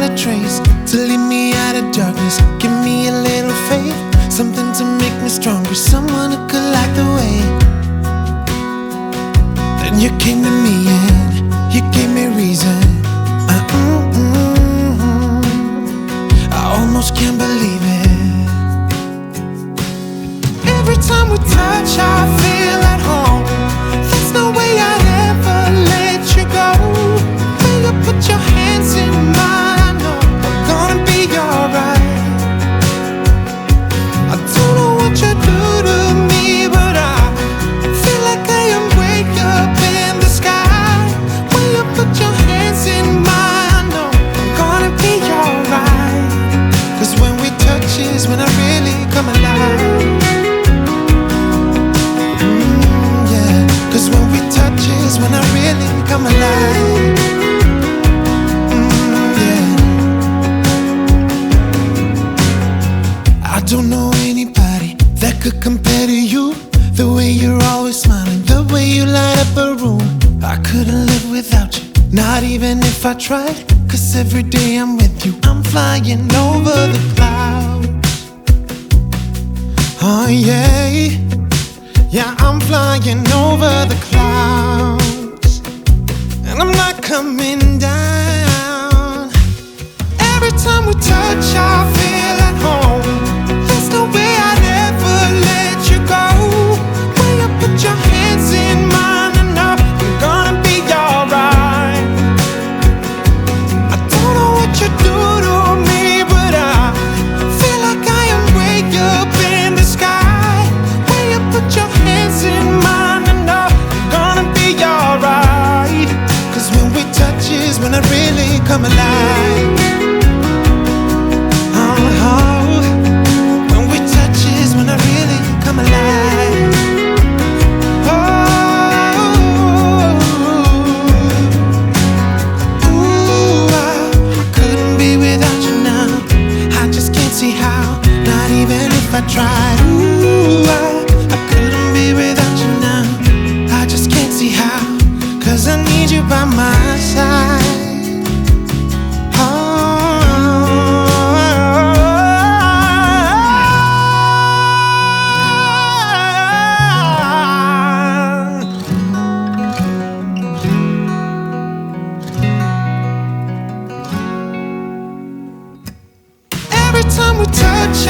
a trace to lead me out of darkness. Give me a little faith, something to make me stronger, someone who could light the way. Then you came to me and you gave me reason. I almost can't believe it. Every time we touch, I feel at home. There's no way I'd ever let you go. Will you put your hands in mine? I know I'm gonna be alright. I don't know what you do to me, but I feel like I am way up in the sky. Will you put your hands in mine? I know I'm gonna be alright. 'Cause when we touch is when I really come alive. Yeah, 'cause when we touch is when I really come alive. I don't know anybody that could compare to you. The way you're always smiling, the way you light up a room. I couldn't live without you, not even if I tried. 'Cause every day I'm with you, I'm flying over the clouds. Oh yeah, yeah, I'm flying over the clouds. And I'm not coming down. Every time we touch, I feel at home. There's no way I'd ever let you go. Will you put your hands in mine? I know I'm gonna be alright. I don't know what you do to me, but I feel like I am way up in the sky. Will you put your hands in mine? I know I'm gonna be alright. 'Cause when we touch is when I really come alive. When we touch is when I really come alive. I couldn't be without you now. I just can't see how, not even if I tried. I couldn't be without you now. I just can't see how, 'cause I need you by my side. Every time we touch,